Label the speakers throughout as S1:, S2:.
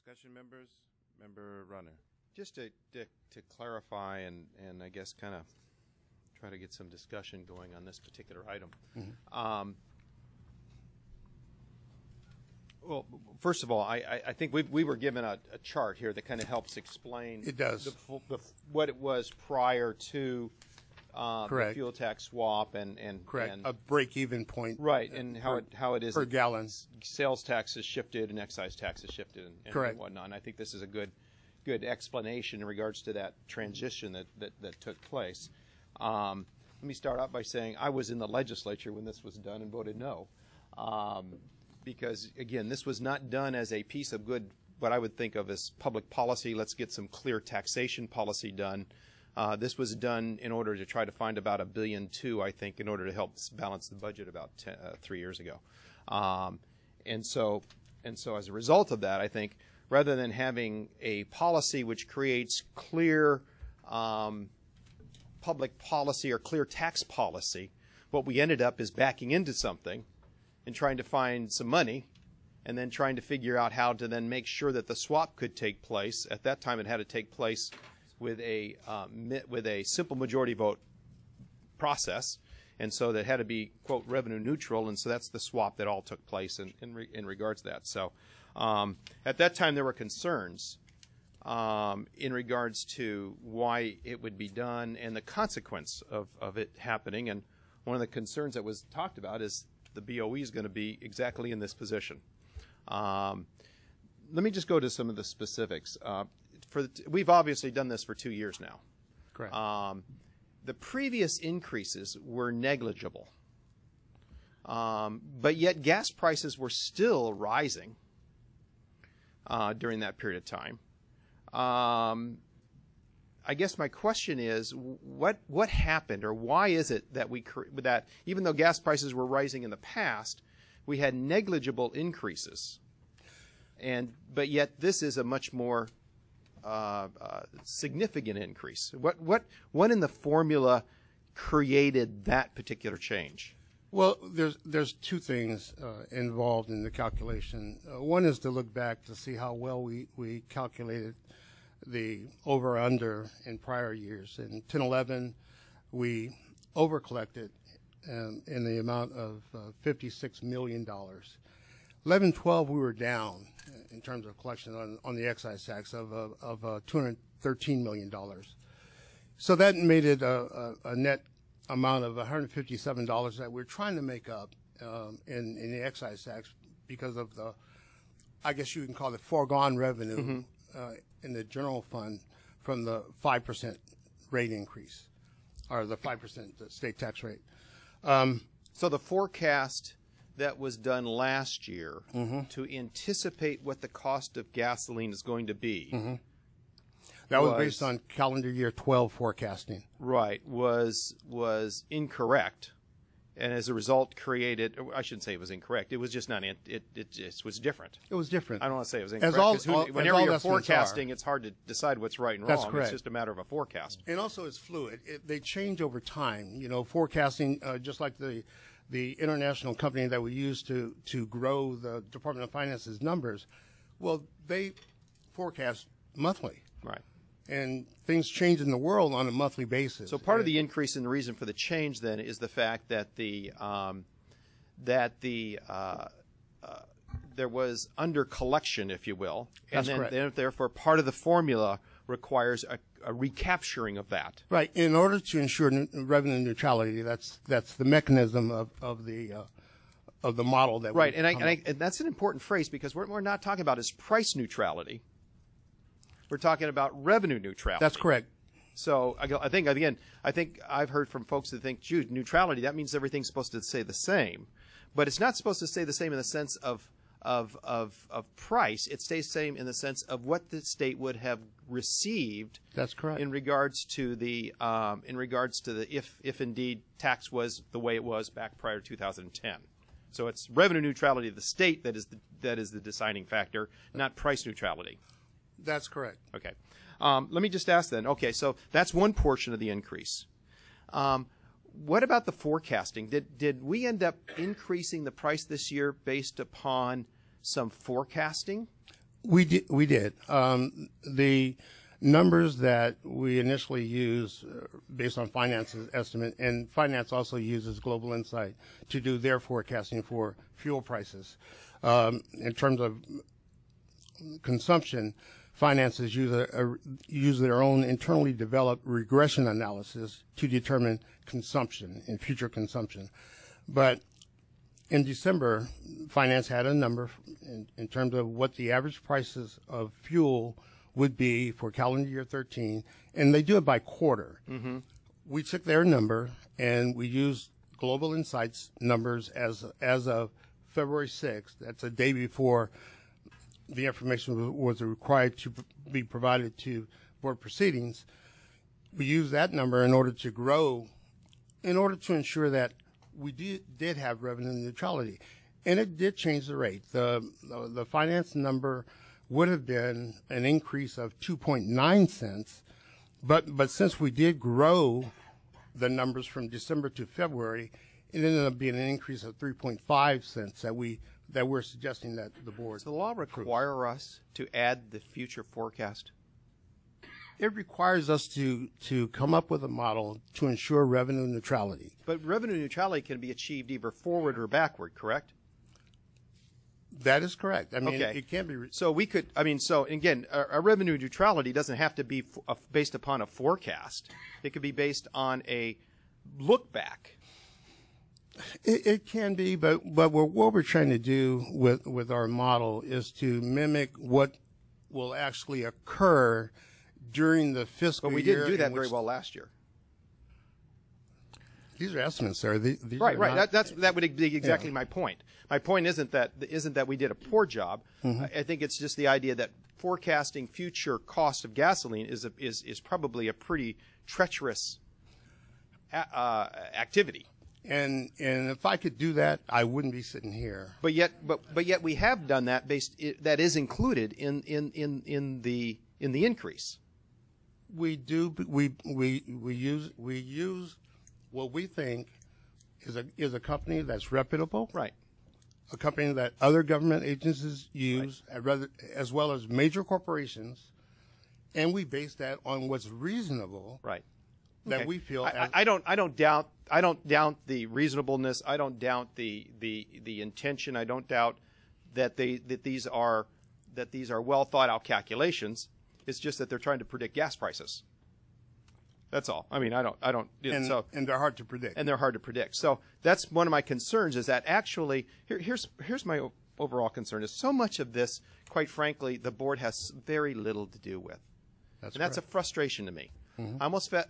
S1: Discussion, members. Member Runner.
S2: Just to clarify and I guess kind of try to get some discussion going on this particular item. Mm-hmm. Well, first of all, I think we were given a chart here that kind of helps explain
S3: it does.
S2: What it was prior to the fuel tax swap and
S3: correct a break-even point,
S2: right, and how it is
S3: per gallon.
S2: Sales tax has shifted and excise tax has shifted and whatnot. And I think this is a good explanation in regards to that transition that took place. Let me start out by saying I was in the legislature when this was done and voted no. Because, again, this was not done as a piece of good, what I would think of as public policy. Let's get some clear taxation policy done. This was done in order to try to find about $1.2 billion, I think, in order to help balance the budget about 3 years ago. And so as a result of that, I think, rather than having a policy which creates clear public policy or clear tax policy, what we ended up is backing into something and trying to find some money, and then trying to figure out how to then make sure that the swap could take place. At that time, it had to take place with a simple majority vote process, and so that had to be, quote, revenue neutral, and so that's the swap that all took place in regards to that. So at that time, there were concerns in regards to why it would be done and the consequence of it happening, and one of the concerns that was talked about is the BOE is going to be exactly in this position. Let me just go to some of the specifics. We've obviously done this for 2 years now.
S3: Correct.
S2: The previous increases were negligible, but yet gas prices were still rising during that period of time. I guess my question is, what happened, or why is it that that even though gas prices were rising in the past, we had negligible increases, but yet this is a much more significant increase? What in the formula created that particular change?
S3: Well, there's two things involved in the calculation. One is to look back to see how well we calculated the over-under in prior years. In 10-11, we over-collected in the amount of $56 million. 11-12, we were down in terms of collection on the excise tax of $213 million. So that made it a net amount of $157 that we're trying to make up in the excise tax because of the, I guess you can call it foregone revenue, mm-hmm. In the general fund from the 5% rate increase, or the 5% state tax rate.
S2: So the forecast that was done last year mm-hmm. to anticipate what the cost of gasoline is going to be. Mm-hmm.
S3: That was based on calendar year 12 forecasting.
S2: Right, was incorrect, and as a result created, I shouldn't say it was incorrect, it was just not, it just was different.
S3: It was different.
S2: I don't want to say it was incorrect, because whenever you're forecasting, it's hard to decide what's right and wrong.
S3: That's correct.
S2: It's just a matter of a forecast.
S3: And also it's fluid. They change over time. You know, forecasting, just like the international company that we use to grow the Department of Finance's numbers, well, they forecast monthly.
S2: Right.
S3: And things change in the world on a monthly basis.
S2: So part of the increase in the reason for the change then is the fact that there was under collection, if you will,
S3: That's
S2: and
S3: correct.
S2: Therefore part of the formula requires a recapturing of that.
S3: Right. In order to ensure revenue neutrality, that's the mechanism of the model that
S2: right. And that's an important phrase, because what we're not talking about is price neutrality. We're talking about revenue neutrality.
S3: That's correct.
S2: So I think I've heard from folks that think, gee, neutrality, that means everything's supposed to stay the same. But it's not supposed to stay the same in the sense of price. It stays the same in the sense of what the state would have received.
S3: That's correct.
S2: In regards to the if indeed tax was the way it was back prior to 2010. So it's revenue neutrality of the state that is the deciding factor, not price neutrality.
S3: That's correct.
S2: Okay. Let me just ask then. Okay, so that's one portion of the increase. What about the forecasting? Did we end up increasing the price this year based upon some forecasting?
S3: We did. We did. The numbers that we initially used based on finance's estimate, and finance also uses Global Insight to do their forecasting for fuel prices. In terms of consumption, finances use their own internally developed regression analysis to determine consumption and future consumption. But in December, finance had a number in terms of what the average prices of fuel would be for calendar year 13, and they do it by quarter. Mm-hmm. We took their number and we used Global Insights numbers as of February 6th. That's a day before the information was required to be provided to board proceedings. We used that number in order to ensure that we did have revenue neutrality, and it did change the rate. The finance number would have been an increase of 2.9 cents, but since we did grow the numbers from December to February, it ended up being an increase of 3.5 cents that we're suggesting that the board.
S2: Does the law require us to add the future forecast?
S3: It requires us to come up with a model to ensure revenue neutrality.
S2: But revenue neutrality can be achieved either forward or backward, correct?
S3: That is correct. I mean,
S2: okay.
S3: It can be.
S2: So we could, so again, a revenue neutrality doesn't have to be based upon a forecast. It could be based on a look back.
S3: It can be, but what we're trying to do with our model is to mimic what will actually occur during the fiscal year.
S2: But we didn't do that very well last year.
S3: These are estimates, sir. These
S2: right. That would be exactly my point. My point isn't that we did a poor job. Mm-hmm. I think it's just the idea that forecasting future cost of gasoline is probably a pretty treacherous activity.
S3: And if I could do that, I wouldn't be sitting here.
S2: But yet we have done that that is included in the increase.
S3: We do. We use what we think is a company that's reputable.
S2: Right.
S3: A company that other government agencies use,
S2: right,
S3: as well as major corporations, and we base that on what's reasonable.
S2: Right.
S3: That
S2: okay.
S3: we feel.
S2: I don't doubt the reasonableness. I don't doubt the intention. I don't doubt that these are well thought out calculations. It's just that they're trying to predict gas prices. That's all. I mean, I don't.
S3: And they're hard to predict.
S2: And they're hard to predict. So that's one of my concerns. Is that actually here's my overall concern. Is so much of this, quite frankly, the board has very little to do with. That's a frustration to me. Mm-hmm.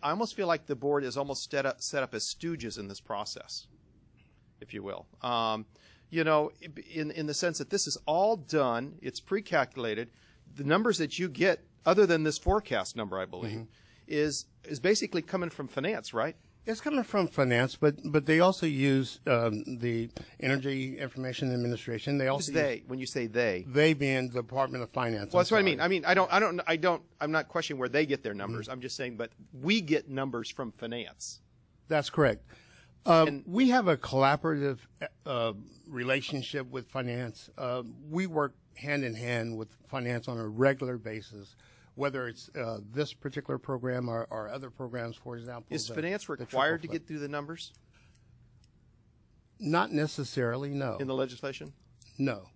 S2: I almost feel like the board is almost set up as stooges in this process, if you will. In the sense that this is all done, it's pre-calculated. The numbers that you get, other than this forecast number, I believe, mm-hmm, is basically coming from finance, right?
S3: It's coming from finance, but they also use the Energy Information Administration. They also
S2: when you say they
S3: being the Department of Finance.
S2: Well, that's what I mean. I mean, I'm not questioning where they get their numbers. Mm-hmm. I'm just saying, but we get numbers from finance.
S3: That's correct. We have a collaborative relationship with finance. We work hand in hand with finance on a regular basis, whether it's this particular program or other programs, for example.
S2: Is finance required to get through the numbers?
S3: Not necessarily, no.
S2: In the legislation?
S3: No.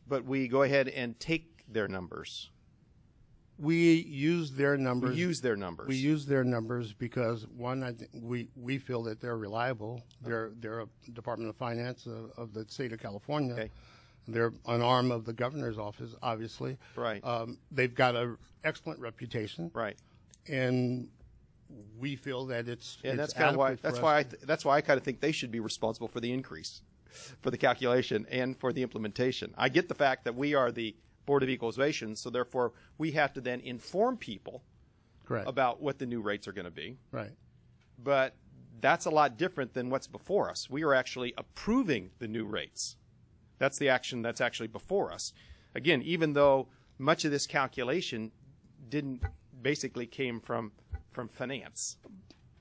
S2: But we go ahead and take their numbers.
S3: We use their numbers.
S2: We use their numbers
S3: because, one, we feel that they're reliable. They're a Department of Finance of the state of California.
S2: Okay.
S3: They're an arm of the governor's office, obviously.
S2: Right.
S3: They've got an excellent reputation.
S2: Right.
S3: And we feel that
S2: that's kind of why I kind of think they should be responsible for the increase, for the calculation, and for the implementation. I get the fact that we are the Board of Equalization, so therefore we have to then inform people about what the new rates are going to be.
S3: Right.
S2: But that's a lot different than what's before us. We are actually approving the new rates. That's the action that's actually before us. Again, even though much of this calculation came from finance.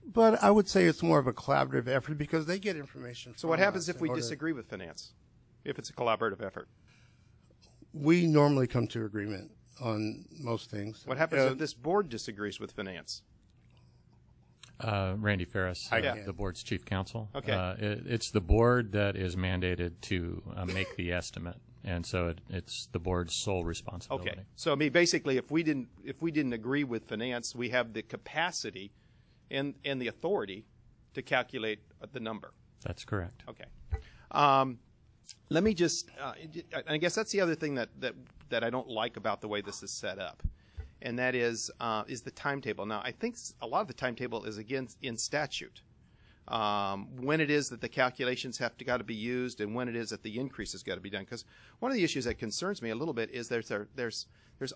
S3: But I would say it's more of a collaborative effort because they get information.
S2: So what happens if we disagree with finance, if it's a collaborative effort?
S3: We normally come to agreement on most things.
S2: What happens if this board disagrees with finance?
S4: Randy Ferris, the board's chief counsel.
S2: Okay.
S4: It's the board that is mandated to make the estimate, and so it's the board's sole responsibility.
S2: Okay. So I mean, basically, if we didn't agree with finance, we have the capacity and the authority to calculate the number.
S4: That's correct.
S2: Okay. Let me just. I guess that's the other thing that I don't like about the way this is set up. And that is the timetable. Now, I think a lot of the timetable is, again, in statute. When it is that the calculations got to be used and when it is that the increase has got to be done. Because one of the issues that concerns me a little bit is there's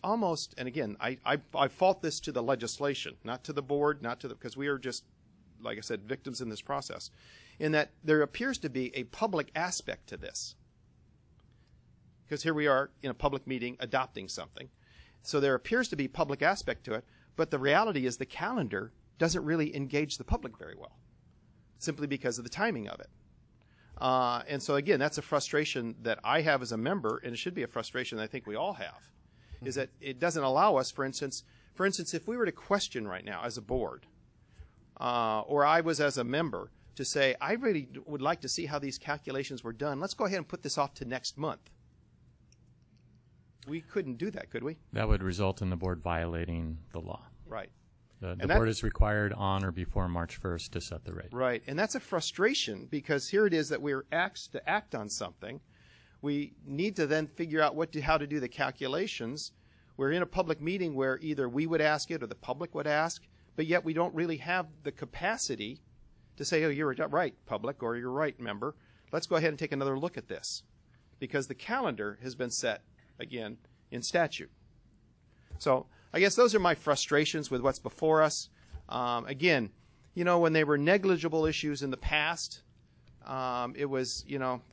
S2: almost, and again, I fault this to the legislation, not to the board, because we are just, like I said, victims in this process, in that there appears to be a public aspect to this. Because here we are in a public meeting adopting something. So there appears to be public aspect to it, but the reality is the calendar doesn't really engage the public very well, simply because of the timing of it. And so, again, that's a frustration that I have as a member, and it should be a frustration that I think we all have, is that it doesn't allow us, for instance, if we were to question right now as a board, or I was as a member, to say, I really would like to see how these calculations were done. Let's go ahead and put this off to next month. We couldn't do that, could we?
S4: That would result in the board violating the law.
S2: Right.
S4: The board is required on or before March 1st to set the rate.
S2: Right. And that's a frustration because here it is that we're asked to act on something. We need to then figure out how to do the calculations. We're in a public meeting where either we would ask it or the public would ask, but yet we don't really have the capacity to say, oh, you're right, public, or you're right, member. Let's go ahead and take another look at this because the calendar has been set, again, in statute. So I guess those are my frustrations with what's before us. Again, when they were negligible issues in the past, it was,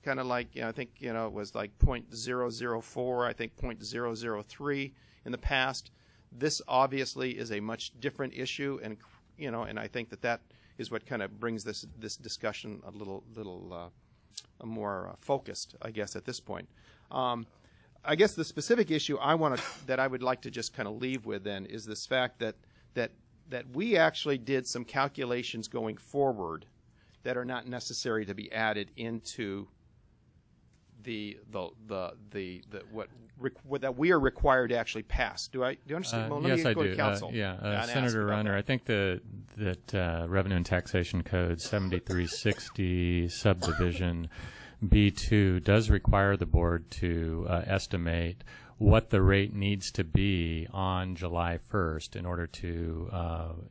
S2: kind of like, I think, it was like 0.004, I think 0.003 in the past. This obviously is a much different issue, and, and I think that is what kind of brings this discussion a little more focused, I guess, at this point. I guess the specific issue that I would like to just kind of leave with then is this fact that we actually did some calculations going forward that are not necessary to be added into what that we are required to actually pass. Do you understand? Well,
S4: yes, I do.
S2: Counsel,
S4: Senator Runner, I think that Revenue and Taxation Code 7360 subdivision B2 does require the board to estimate what the rate needs to be on July 1st in order to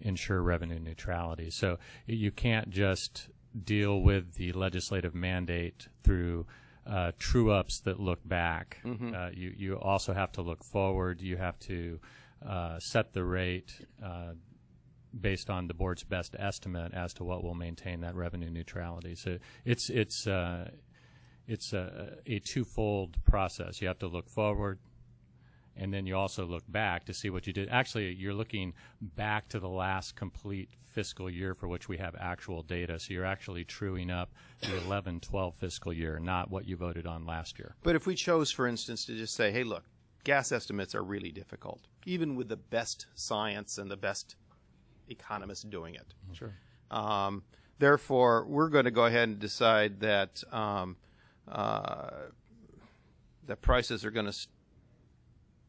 S4: ensure revenue neutrality. So you can't just deal with the legislative mandate through true-ups that look back.
S2: Mm-hmm.
S4: You also have to look forward. You have to set the rate based on the board's best estimate as to what will maintain that revenue neutrality. So it's a twofold process. You have to look forward, and then you also look back to see what you did. Actually, you're looking back to the last complete fiscal year for which we have actual data. So you're actually truing up the 11-12 fiscal year, not what you voted on last year.
S2: But if we chose, for instance, to just say, hey, look, gas estimates are really difficult, even with the best science and the best economists doing it.
S4: Sure.
S2: Therefore, we're going to go ahead and decide that that prices are going to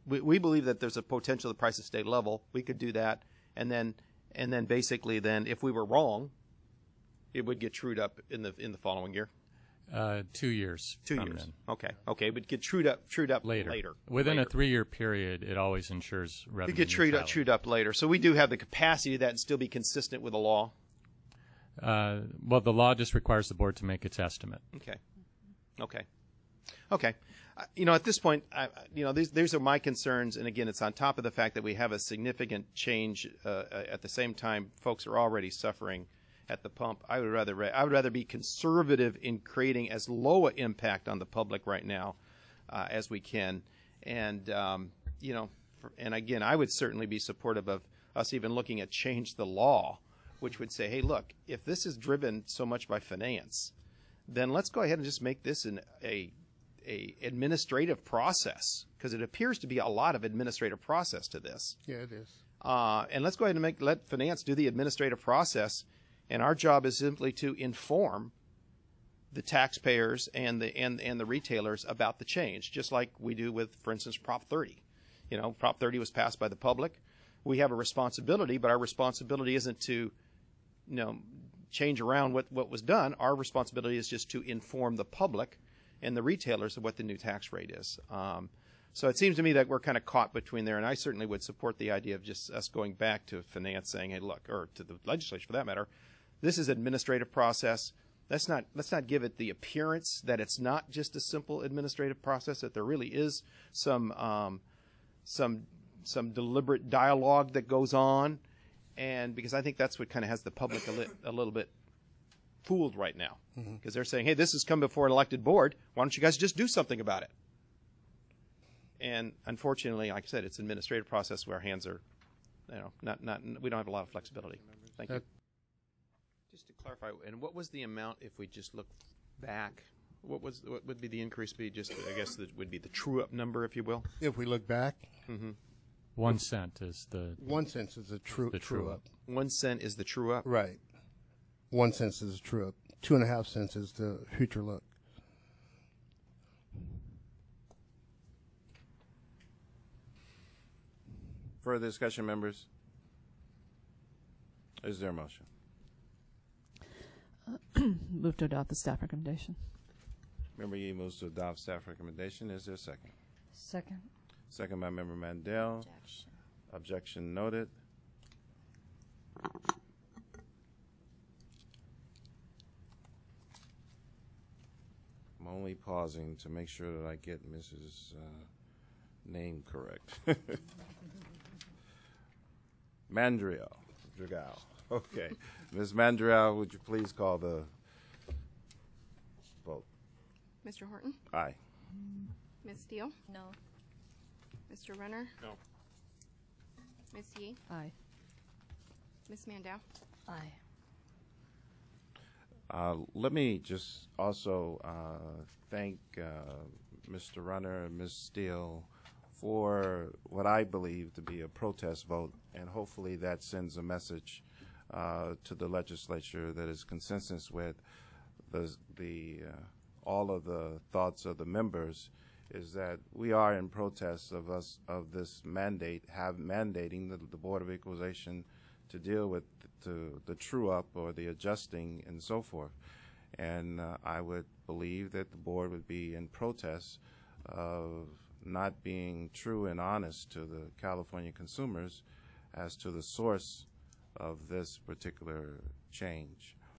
S2: we believe that there's a potential the prices stay level. We could do that, and then basically if we were wrong, it would get trued up in the following year.
S4: 2 years.
S2: 2 years. Then. Okay, but get trued up later.
S4: Within a 3-year period, it always ensures revenue.
S2: It get trued up later. So we do have the capacity to that and still be consistent with the law.
S4: Well, the law just requires the board to make its estimate.
S2: Okay. At this point, these are my concerns, and again, it's on top of the fact that we have a significant change. At the same time, folks are already suffering at the pump. I would rather be conservative in creating as low an impact on the public right now as we can, and and again, I would certainly be supportive of us even looking at change the law, which would say, hey, look, if this is driven so much by finance, then let's go ahead and just make this a a administrative process, because it appears to be a lot of administrative process to this.
S3: Yeah, it is.
S2: And let's go ahead and let finance do the administrative process, and our job is simply to inform the taxpayers and the retailers about the change, just like we do with, for instance, Prop 30. You know, Prop 30 was passed by the public. We have a responsibility, but our responsibility isn't to, change around what was done. Our responsibility is just to inform the public and the retailers of what the new tax rate is. So it seems to me that we're kind of caught between there, and I certainly would support the idea of just us going back to finance saying, hey, look, or to the legislature for that matter, this is an administrative process. Let's not give it the appearance that it's not just a simple administrative process, that there really is some deliberate dialogue that goes on, and because I think that's what kind of has the public a little bit fooled right now, because they're saying, hey, this has come before an elected board. Why don't you guys just do something about it? And unfortunately, like I said, it's an administrative process where our hands are, we don't have a lot of flexibility. Thank you. Just to clarify, and what was the amount if we just look back? What would be the increase be? Just, I guess, that would be the true-up number, if you will.
S3: If we look back,
S4: 1 cent is the
S3: 1 cent is the true up.
S2: 1 cent is the true-up.
S3: Right. 1 cent is the true up. 2.5 cents is the future look.
S1: Further discussion, members? Is there a motion?
S5: Move to adopt the staff recommendation.
S1: Member Yee moves to adopt staff recommendation. Is there a second?
S5: Second.
S1: Second by Member Mandel.
S5: Objection.
S1: Objection noted. I'm only pausing to make sure that I get Mrs. Name correct. Mandriel. Dragao. Okay. Ms. Mandriel, would you please call the vote?
S6: Mr. Horton?
S1: Aye.
S6: Ms. Steele?
S5: No.
S6: Mr. Runner?
S1: No.
S6: Ms. Yee?
S5: Aye.
S6: Ms. Mandel?
S5: Aye.
S1: Let me just also thank Mr. Runner and Ms. Steele for what I believe to be a protest vote, and hopefully that sends a message to the legislature that is consensus with all of the thoughts of the members, is that we are in protest of this mandating the Board of Equalization to deal with the true up or the adjusting and so forth. And I would believe that the board would be in protest of not being true and honest to the California consumers as to the source of this particular change.